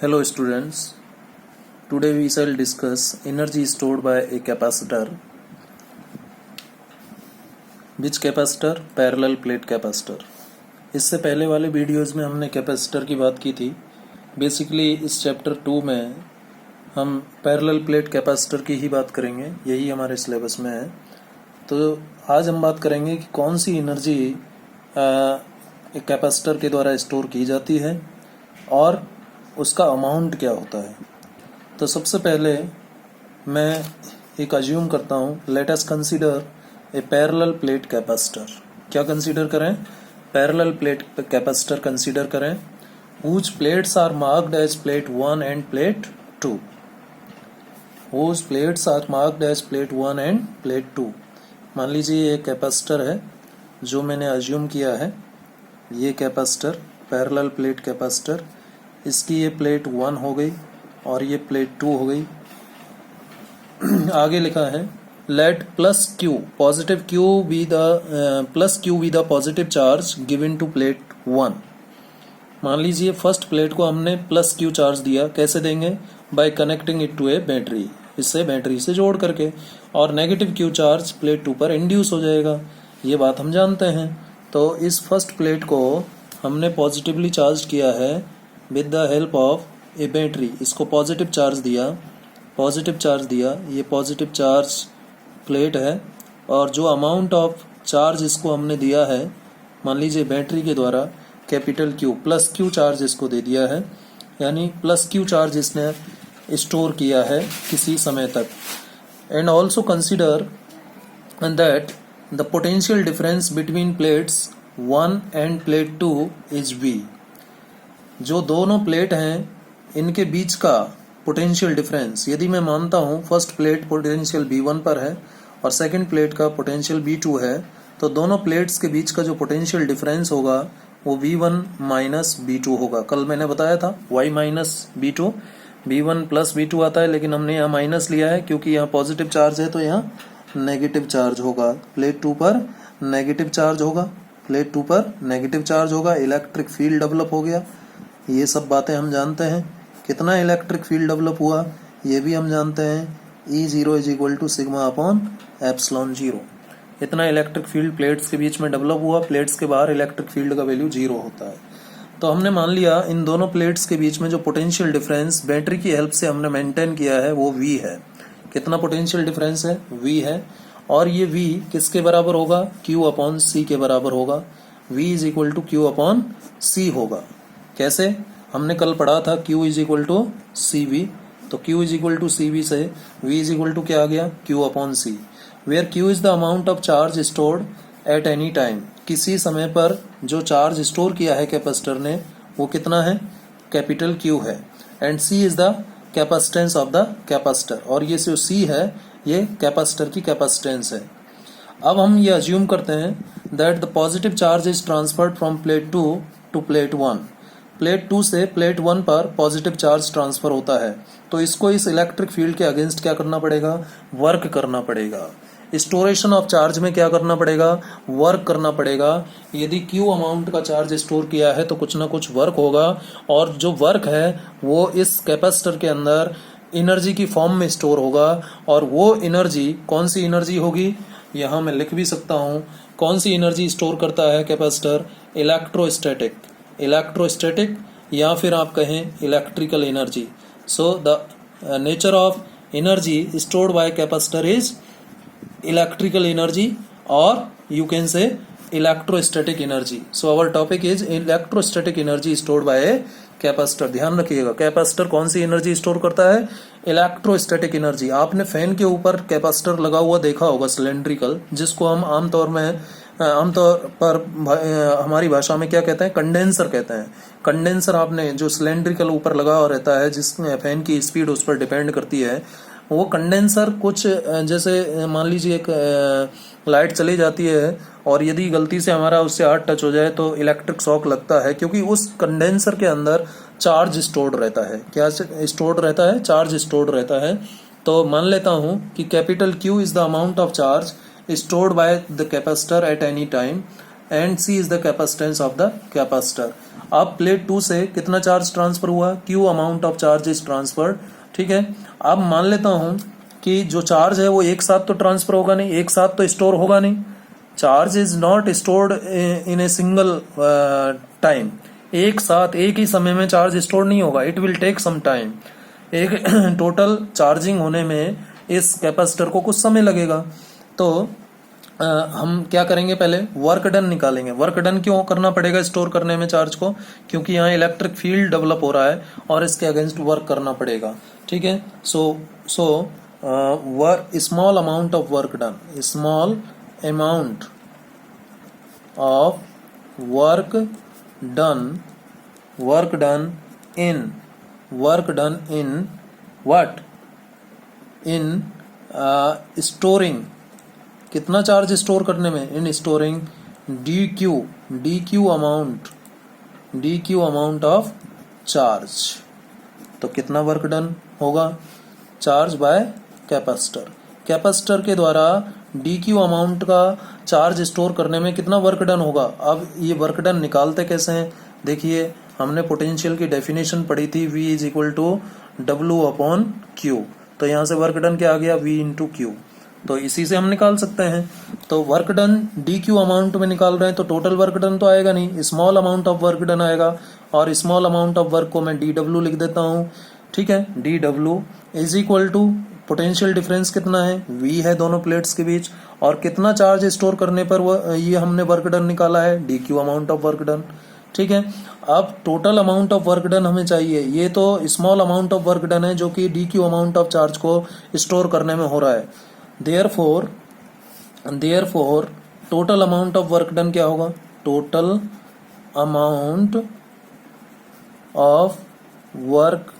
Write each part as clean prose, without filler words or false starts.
Hello students, today we shall discuss energy stored by a capacitor. Which capacitor? Parallel plate capacitor. इससे पहले वाले videos में हमने capacitor की बात की थी. बेसिकली इस चैप्टर 2 में हम पैरेलल प्लेट कैपेसिटर की ही बात करेंगे, यही हमारे सिलेबस में है. तो आज हम बात करेंगे कि कौन सी एनर्जी एक कैपेसिटर के द्वारा स्टोर की जाती है और उसका अमाउंट क्या होता है. तो सबसे पहले मैं एक अज्यूम करता हूँ, let us consider a parallel plate capacitor. क्या कंसीडर करें? पैरेलल प्लेट कैपेसिटर कंसीडर करें. Whose plates are marked as plate 1 and plate 2. Whose plates are marked as plate 1 and plate 2. मान लीजिए ये कैपेसिटर है जो मैंने अज्यूम किया है. ये कैपेसिटर पैरेलल प्लेट कैपेसिटर, इसकी ये प्लेट 1 हो गई और ये प्लेट 2 हो गई. आगे लिखा है let plus Q positive Q be the positive charge given to plate 1. मान लीजिए फर्स्ट प्लेट को हमने प्लस क्यू चार्ज दिया. कैसे देंगे? By connecting it to a battery, इससे बैटरी से जोड़ करके. और नेगेटिव क्यू चार्ज प्लेट 2 पर इंड्यूस हो जाएगा. ये बात हम जानते हैं. तो इस फर्स्ट प्लेट को हमने पॉजिटिवली चार्ज किया है with the help of A battery. इसको पॉजिटिव चार्ज दिया. ये पॉजिटिव चार्ज प्लेट है और जो अमाउंट ऑफ चार्ज इसको हमने दिया है, मान लीजिए बैटरी के द्वारा capital Q, plus Q charge इसको दे दिया है, यानी प्लस क्यू चार्ज इसने स्टोर किया है किसी समय तक. And also consider that the potential difference between plates 1 and plate 2 is V. जो दोनों प्लेट हैं इनके बीच का पोटेंशियल डिफरेंस, यदि मैं मानता हूं फर्स्ट प्लेट पोटेंशियल B1 पर है और सेकंड प्लेट का पोटेंशियल B2 है, तो दोनों प्लेट्स के बीच का जो पोटेंशियल डिफरेंस होगा वो V1 माइनस B2 होगा. कल मैंने बताया था Y minus B2, B1 plus B2 आता है, लेकिन हमने यहाँ माइनस लिया है क्योंकि यहाँ पॉजिटिव चार्ज है तो यहाँ नेगेटिव चार्ज होगा. प्लेट 2 पर नेगेटिव चार्ज होगा, प्लेट 2 पर नेगेटिव चार्ज होगा. इलेक्ट्रिक फील्ड डेवलप हो गया. ये सब बातें हम जानते हैं. कितना इलेक्ट्रिक फील्ड डेवलप हुआ ये भी हम जानते हैं. E0 is equal to sigma upon epsilon 0. इतना इलेक्ट्रिक फील्ड प्लेट्स के बीच में डेवलप हुआ. प्लेट्स के बाहर इलेक्ट्रिक फील्ड का वैल्यू 0 होता है. तो हमने मान लिया इन दोनों प्लेट्स के बीच में जो पोटेंशियल डिफरेंस बैटरी की हेल्प से हमने मेंटेन किया है वो V है. कितना पोटेंशियल डिफरेंस है? V है. और ये V किसके बराबर होगा? Q अपॉन C के बराबर होगा. V is equal to Q upon C होगा. कैसे? हमने कल पढ़ा था Q is equal to CV. तो Q is equal to CV से V इज इक्वल टू क्या आ गया? Q upon C. Where Q is the amount of charge stored at any time. किसी समय पर जो चार्ज स्टोर किया है कैपेसिटर ने वो कितना है? कैपिटल Q है. And C is the capacitance of the capacitor. और ये जो C है ये कैपेसिटर की कैपेसिटेंस है. अब हम ये अज्यूम करते हैं that the positive charge is transferred from plate 2 to plate 1. Plate 2 से प्लेट 1 पर पॉजिटिव चार्ज ट्रांसफर होता है. तो इसको इस इलेक्ट्रिक फील्ड के अगेंस्ट क्या करना पड़ेगा? वर्क करना पड़ेगा. स्टोरेशन ऑफ चार्ज में क्या करना पड़ेगा? वर्क करना पड़ेगा. यदि Q अमाउंट का चार्ज स्टोर किया है तो कुछ ना कुछ वर्क होगा. और जो वर्क है वो इस कैपेसिटर के अंदर एनर्जी की फॉर्म में स्टोर होगा. और वो एनर्जी कौन सी एनर्जी होगी? यहाँ मैं लिख भी सकता हूँ. कौन सी एनर्जी स्टोर करता है कैपेसिटर? इलेक्ट्रोस्टैटिक या फिर आप कहें electrical energy. So the nature of energy stored by capacitor is electrical energy और you can say electrostatic energy. So our topic is electrostatic energy stored by capacitor. ध्यान रखिएगा capacitor कौन सी एनर्जी स्टोर करता है? Electrostatic energy. आपने fan के ऊपर capacitor लगा हुआ देखा होगा सिलेंड्रिकल, जिसको हम आमतौर पर हमारी भाषा में क्या कहते हैं? कंडेंसर कहते हैं. कंडेंसर आपने जो सिलेंड्रिकल ऊपर लगा हुआ रहता है जिसमें फैन की स्पीड उस पर डिपेंड करती है. वो कंडेंसर कुछ जैसे मान लीजिए एक लाइट चली जाती है और यदि गलती से हमारा उससे हाथ टच हो जाए तो इलेक्ट्रिक शॉक लगता है, क्योंकि उस कंडेंसर के अंदर चार्ज स्टोर्ड रहता है. क्या स्टोर्ड रहता है? चार्ज स्टोर्ड रहता है. तो मान लेता हूं कि capital Q is the amount of charge stored by the capacitor at any time. And C is the capacitance of the capacitor. अब प्लेट 2 से कितना चार्ज ट्रांसफर हुआ, Q amount of charge is transferred. ठीक है, अब मान लेता हूं कि जो चार्ज है वो एक साथ तो ट्रांसफर होगा नहीं, एक साथ तो स्टोर होगा नहीं। Charge is not stored in a single time. एक साथ एक ही समय में चार्ज स्टोर नहीं होगा, it will take some time. एक टोटल चार्जिंग होने में इस कैपेसिटर को कुछ समय लगेगा। तो हम क्या करेंगे, पहले वर्क डन निकालेंगे। वर्क डन क्यों करना पड़ेगा स्टोर करने में चार्ज को, क्योंकि यहाँ इलेक्ट्रिक फील्ड डेवलप हो रहा है और इसके अगेंस्ट वर्क करना पड़ेगा। ठीक है, so work small amount of work done, small amount of work done in what, in storing, कितना चार्ज स्टोर करने में, इन storing D Q amount of charge. तो कितना वर्क डन होगा, चार्ज बाय कैपेसिटर। कैपेसिटर के द्वारा डी क्यू अमाउंट का charge store करने में कितना वर्क डन होगा। अब ये वर्क डन निकालते कैसे हैं, देखिए हमने पोटेंशियल की डेफिनेशन पढ़ी थी, V is equal to W upon Q. तो यहाँ से वर्क डन क्या आ गया, V इंटू क्यू। तो इसी से हम निकाल सकते हैं। तो work done D Q amount में निकाल रहे हैं तो टोटल वर्क डन तो आएगा नहीं, small amount of work done आएगा। और स्मॉल अमाउंट ऑफ वर्क को मैं डी डब्ल्यू लिख देता हूँ। ठीक है, d W is equal to potential difference कितना है, V है दोनों प्लेट्स के बीच, और कितना चार्ज स्टोर करने पर ये हमने वर्क डन निकाला है, D Q amount of work done. ठीक है, अब total amount of work done हमें चाहिए। ये तो small amount of work done है जो कि D Q amount of charge को स्टोर करने में हो रहा है। Therefore total amount of work done क्या होगा, total amount of work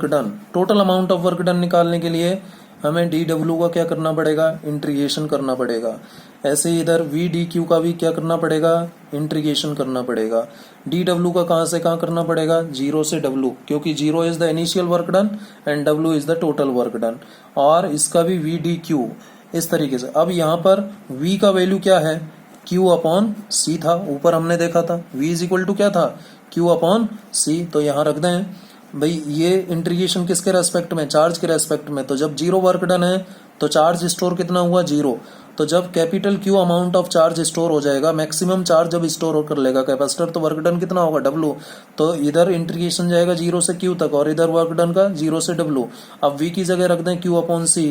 done total amount of work done निकालने के लिए हमें डी डब्ल्यू का क्या करना पड़ेगा, इंटीग्रेशन करना पड़ेगा। ऐसे ही इधर वी डी क्यू का भी क्या करना पड़ेगा, इंटीग्रेशन करना पड़ेगा। डी डब्ल्यू का कहाँ से कहाँ करना पड़ेगा, 0 से W, क्योंकि 0 is the initial work done and W is the total work done. और इसका भी वी डी क्यू इस तरीके से। अब यहाँ पर V का वैल्यू क्या है, Q अपॉन C था, ऊपर हमने देखा था V इज इक्वल टू क्या था, Q अपॉन C। तो यहाँ रख दें भाई, ये इंटीग्रेशन किसके रेस्पेक्ट में, चार्ज के रेस्पेक्ट में। तो जब 0 वर्क डन है तो चार्ज स्टोर कितना हुआ, 0। तो जब capital Q amount of charge store हो जाएगा, मैक्सिमम चार्ज जब स्टोर कर लेगा कैपेसिटर, तो वर्क डन कितना होगा, W। तो इधर इंटीग्रेशन जाएगा 0 से Q तक और इधर वर्क डन का 0 से W। अब V की जगह रख दें Q अपॉन C,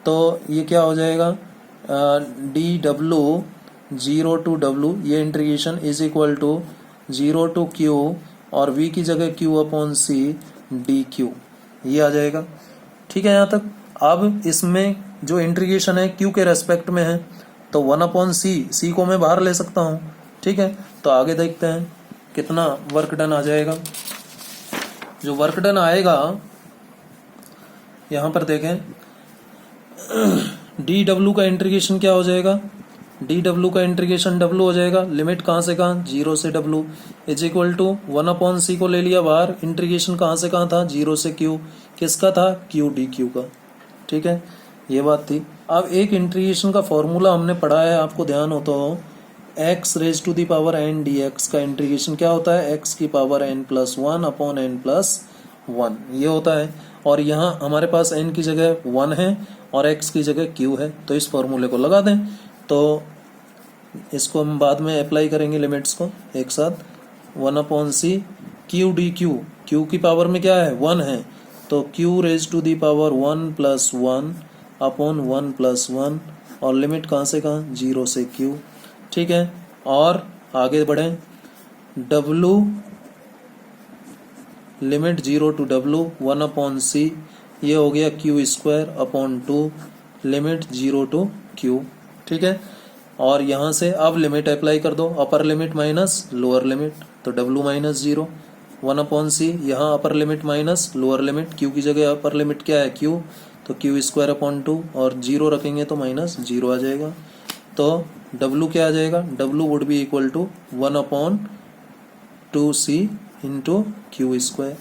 तो ये क्या हो जाएगा, डी डब्ल्यू 0 टू W, ये integration is equal to 0 to Q और V की जगह Q upon C d Q, ये आ जाएगा। ठीक है, यहाँ तक। अब इसमें जो इंटीग्रेशन है Q के रेस्पेक्ट में है, तो 1 अपॉन C को मैं बाहर ले सकता हूँ। ठीक है, तो आगे देखते हैं कितना वर्क डन आ जाएगा। जो वर्क डन आएगा यहाँ पर देखें, डी डब्ल्यू का इंटीग्रेशन क्या हो जाएगा, डी डब्ल्यू का इंटीग्रेशन W हो जाएगा। लिमिट कहाँ से कहाँ, 0 से W is equal to 1 upon C को ले लिया बाहर, इंटीग्रेशन कहाँ से कहाँ था, 0 से Q, किसका था, Q डी क्यू का। ठीक है, ये बात थी। अब एक इंटीग्रेशन का फॉर्मूला हमने पढ़ा है, आपको ध्यान हो तो, x raise to the power n dx का इंटीग्रेशन क्या होता है, x की पावर n+1 अपॉन n+1 ये होता है। और यहाँ हमारे पास n की जगह 1 है और x की जगह q है, तो इस फॉर्मूले को लगा दें। तो इसको हम बाद में अप्लाई करेंगे लिमिट्स को एक साथ। 1 upon C Q d Q, Q की पावर में क्या है, 1 है, तो Q raise to the power 1+1 upon 1+1 और लिमिट कहाँ से कहाँ, 0 से Q। ठीक है, और आगे बढ़ें, W limit 0 to W 1 upon C, ये हो गया Q² upon 2 limit 0 to Q। ठीक है, और यहाँ से अब लिमिट अप्लाई कर दो, upper limit minus lower limit, तो W माइनस 0 1 अपॉन C, यहाँ upper limit minus lower limit, Q की जगह अपर लिमिट क्या है, Q, तो Q² अपॉन 2 और 0 रखेंगे तो माइनस 0 आ जाएगा। तो W क्या आ जाएगा, W would be equal to 1 upon 2C into Q²,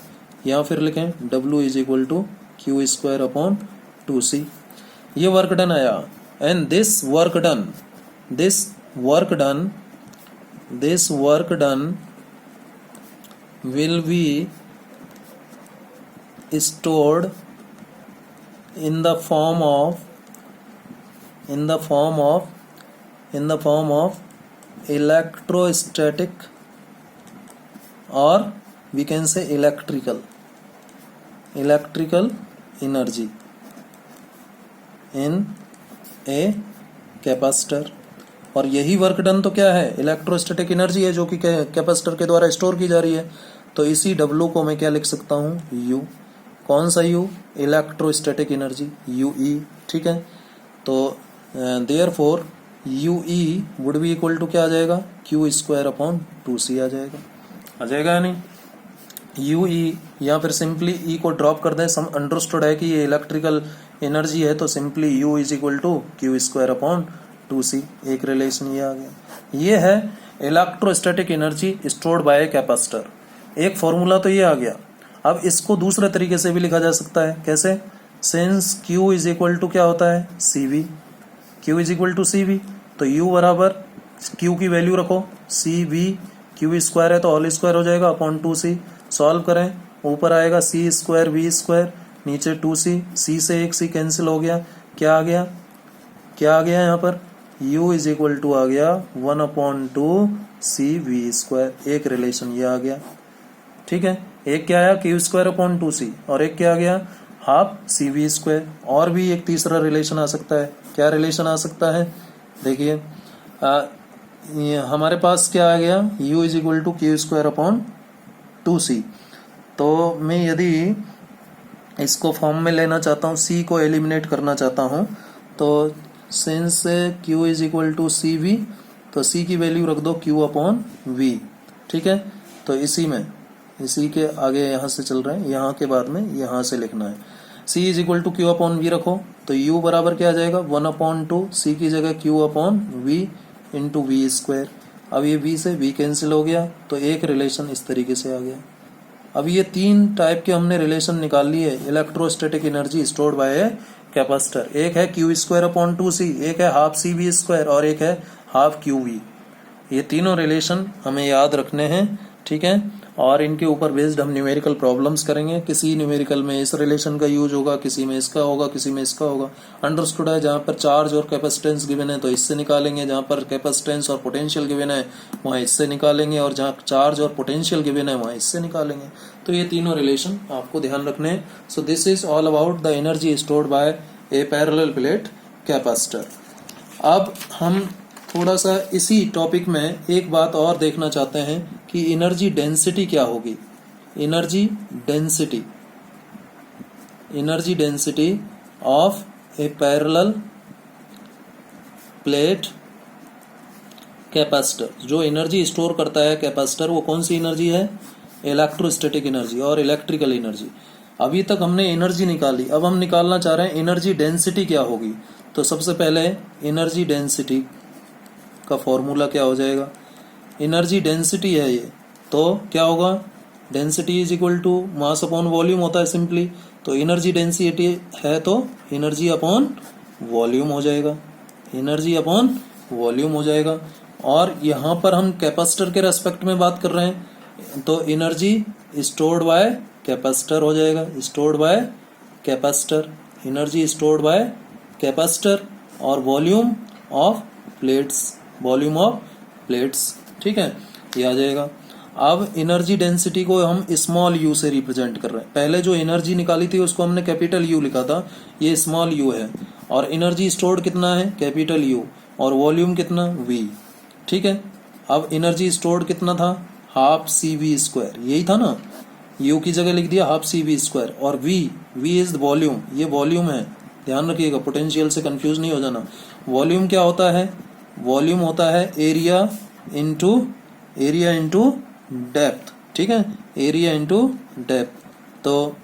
या फिर लिखें W is equal to Q² upon 2C। ये वर्क डन आया, and this work done work done will be stored in the form of electrostatic, or we can say electrical energy in a capacitor. और यही work done तो क्या है, electrostatic energy है जो कि कैपेसिटर के द्वारा स्टोर की जा रही है। तो इसी W को मैं क्या लिख सकता हूँ, U। कौन सा U, इलेक्ट्रोस्टैटिक एनर्जी, UE। ठीक है, तो therefore UE would be equal to क्या आ जाएगा, Q²/2C आ जाएगा या नहीं। UE या फिर सिंपली E को ड्रॉप कर दें, सम अंडरस्टूड है कि ये इलेक्ट्रिकल एनर्जी है, तो simply U is equal to Q²/2C। एक रिलेशन ये आ गया। ये है electrostatic energy stored by capacitor. एक फॉर्मूला तो ये आ गया। अब इसको दूसरे तरीके से भी लिखा जा सकता है। कैसे, since Q is equal to क्या होता है, CV। Q is equal to CV, तो U बराबर Q की वैल्यू रखो, CV, Q² है तो होल स्क्वायर हो जाएगा अपॉन 2C। सॉल्व करें, ऊपर आएगा C² V², नीचे 2C, C से एक C कैंसिल हो गया, क्या आ गया यहाँ पर, U इज इक्वल टू आ गया 1/2CV²। एक रिलेशन ये आ गया। ठीक है, एक क्या आया Q²/2C और एक क्या आ गया, हाफ CV²। और भी एक तीसरा रिलेशन आ सकता है। क्या रिलेशन आ सकता है, देखिए हमारे पास क्या आ गया, U is equal to Q²/2C। तो मैं यदि इसको फॉर्म में लेना चाहता हूँ, C को एलिमिनेट करना चाहता हूँ, तो since Q is equal to CV, तो C की वैल्यू रख दो Q/V। ठीक है, तो इसी के आगे यहाँ से चल रहे हैं, यहाँ के बाद में यहाँ से लिखना है। C is equal to Q/V रखो, तो U बराबर क्या आ जाएगा, 1/2 C की जगह Q/V इंटू V²। अब ये V से V कैंसिल हो गया, तो एक रिलेशन इस तरीके से आ गया। अब ये तीन टाइप के हमने रिलेशन निकाल लिए electrostatic energy stored by capacitor. एक है Q²/2C, एक है हाफ CV² और एक है हाफ QV। ये तीनों रिलेशन हमें याद रखने हैं। ठीक है, और इनके ऊपर बेस्ड हम न्यूमेरिकल प्रॉब्लम्स करेंगे। किसी न्यूमेरिकल में इस रिलेशन का यूज होगा, किसी में इसका होगा, किसी में इसका होगा। अंडरस्टूड है, जहाँ पर चार्ज और कैपेसिटेंस गिवन है तो इससे निकालेंगे, जहाँ पर कैपेसिटेंस और पोटेंशियल गिवन है वहाँ इससे निकालेंगे, और जहाँ चार्ज और पोटेंशियल गिवन है वहाँ इससे निकालेंगे। तो ये तीनों रिलेशन आपको ध्यान रखने हैं। So this is all about the energy stored by A parallel plate capacitor. अब हम थोड़ा सा इसी टॉपिक में एक बात और देखना चाहते हैं कि एनर्जी डेंसिटी क्या होगी। Energy density of a parallel plate capacitor. जो एनर्जी स्टोर करता है कैपेसिटर, वो कौन सी एनर्जी है, इलेक्ट्रोस्टैटिक एनर्जी और इलेक्ट्रिकल एनर्जी। अभी तक हमने एनर्जी निकाली, अब हम निकालना चाह रहे हैं एनर्जी डेंसिटी क्या होगी। तो सबसे पहले एनर्जी डेंसिटी का फॉर्मूला क्या हो जाएगा, एनर्जी डेंसिटी है ये, तो क्या होगा, density is equal to mass upon volume होता है सिंपली। तो एनर्जी डेंसिटी है तो एनर्जी अपॉन वॉल्यूम हो जाएगा, एनर्जी अपॉन वॉल्यूम हो जाएगा। और यहाँ पर हम कैपेसिटर के रेस्पेक्ट में बात कर रहे हैं, तो एनर्जी स्टोर्ड बाय कैपेसिटर हो जाएगा, stored by capacitor, energy stored by capacitor, और वॉल्यूम ऑफ प्लेट्स, ठीक है, ये आ जाएगा। अब एनर्जी डेंसिटी को हम स्मॉल u से रिप्रेजेंट कर रहे हैं। पहले जो एनर्जी निकाली थी उसको हमने कैपिटल U लिखा था, ये स्मॉल u है। और एनर्जी स्टोर्ड कितना है, कैपिटल U, और वॉल्यूम कितना, V। ठीक है, अब एनर्जी स्टोर्ड कितना था, हाफ CV², यही था ना, U की जगह लिख दिया हाफ CV², और V इज वॉल्यूम, ये वॉल्यूम है, ध्यान रखिएगा, पोटेंशियल से कंफ्यूज नहीं हो जाना। वॉल्यूम क्या होता है, वॉल्यूम होता है एरिया इंटू डेप्थ। ठीक है, एरिया इंटू डेप्थ, तो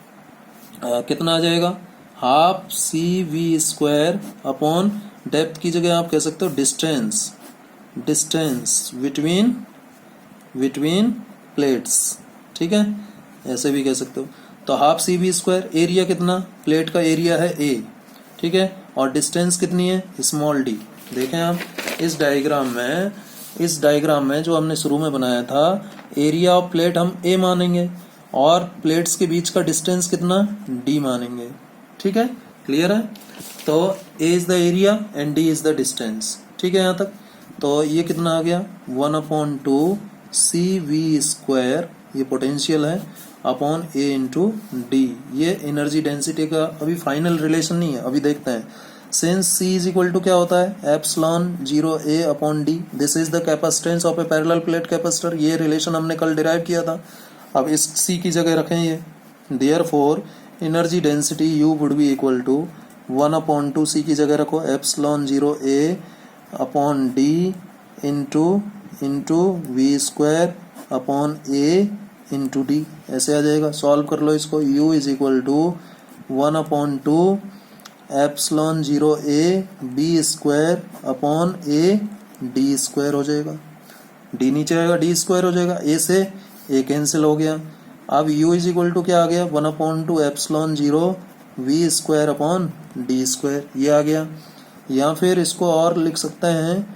कितना आ जाएगा, हाफ CV² अपॉन डेप्थ की जगह आप कह सकते हो डिस्टेंस बिटवीन प्लेट्स। ठीक है, ऐसे भी कह सकते हो। तो हाफ CV², एरिया कितना, प्लेट का एरिया है A, ठीक है, और डिस्टेंस कितनी है, स्मॉल d। देखें आप, इस डायग्राम में जो हमने शुरू में बनाया था, एरिया ऑफ प्लेट हम ए मानेंगे और प्लेट्स के बीच का डिस्टेंस कितना, डी मानेंगे। ठीक है, क्लियर है। तो A is the area and D is the distance. ठीक है यहाँ तक। तो ये कितना आ गया, 1/2 CV², ये पोटेंशियल है, अपॉन ए इंटू डी। ये एनर्जी डेंसिटी का अभी फाइनल रिलेशन नहीं है, अभी देखते हैं। Since C is equal to क्या होता है, ε0A upon D, this is the capacitance of a parallel plate capacitor. ये रिलेशन हमने कल डिराइव किया था। अब इस C की जगह रखें ये, therefore energy density U would be equal to 1/2 C की जगह रखो ε0A upon D into V² upon A into D. ऐसे आ जाएगा। सॉल्व कर लो इसको। U is equal to 1/2 ε0A B² upon A D² हो जाएगा। डी नीचे आएगा, D² हो जाएगा। A से A कैंसिल हो गया। अब U इज इक्वल टू क्या आ गया, 1/2 ε0 V² अपॉन D², ये आ गया। या फिर इसको और लिख सकते हैं,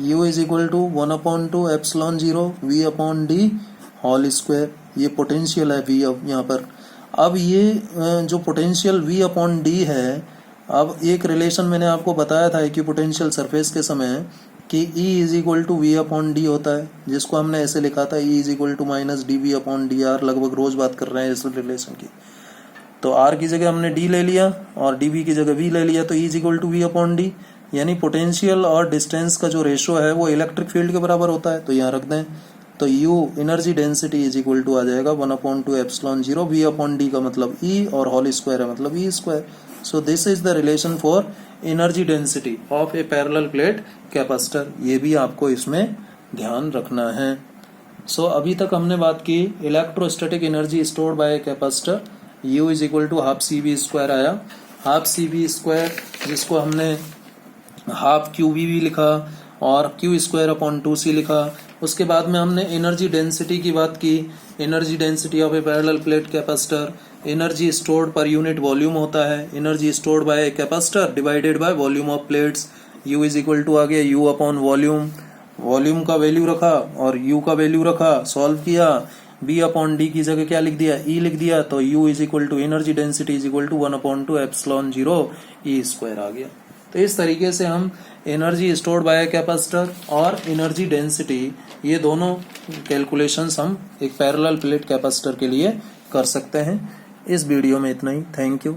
U is equal to 1/2 ε0 V upon D whole square. ये पोटेंशियल है V यहाँ पर। अब ये जो पोटेंशियल V अपॉन डी है, अब एक रिलेशन मैंने आपको बताया था इक्विपोटेंशियल सरफेस के समय कि E is equal to V upon D होता है, जिसको हमने ऐसे लिखा था, E is equal to minus DV upon DR। लगभग रोज बात कर रहे हैं इस रिलेशन की। तो R की जगह हमने D ले लिया और DV की जगह V ले लिया, तो E is equal to V upon D. यानी पोटेंशियल और डिस्टेंस का जो रेशो है वो इलेक्ट्रिक फील्ड के बराबर होता है। तो यहाँ रख दें। तो U energy density is equal to आ जाएगा 1/2 ε0 V अपॉन डी का मतलब E और होल स्क्वायर है मतलब E²। So this is the relation for energy density of a parallel plate capacitor. ये भी आपको इसमें ध्यान रखना है। सो अभी तक हमने बात की electrostatic energy stored by a capacitor. U is equal to half CV² आया। हाफ CV², जिसको हमने हाफ QV भी लिखा और Q² अपॉन 2C लिखा। उसके बाद में हमने एनर्जी डेंसिटी की बात की। Energy density of a parallel plate capacitor, energy stored per unit volume होता है। Energy stored by a capacitor divided by volume of plates. U is equal to आ गया U अपॉन वॉल्यूम। वॉल्यूम का value रखा और U का value रखा, solve किया। B अपॉन डी की जगह क्या लिख दिया, E लिख दिया। तो U is equal to energy density is equal to 1/2 ε0 E² आ गया। तो इस तरीके से हम एनर्जी स्टोर्ड बाय कैपेसिटर और एनर्जी डेंसिटी, ये दोनों कैलकुलेशंस हम एक पैरेलल प्लेट कैपेसिटर के लिए कर सकते हैं। इस वीडियो में इतना ही। Thank you.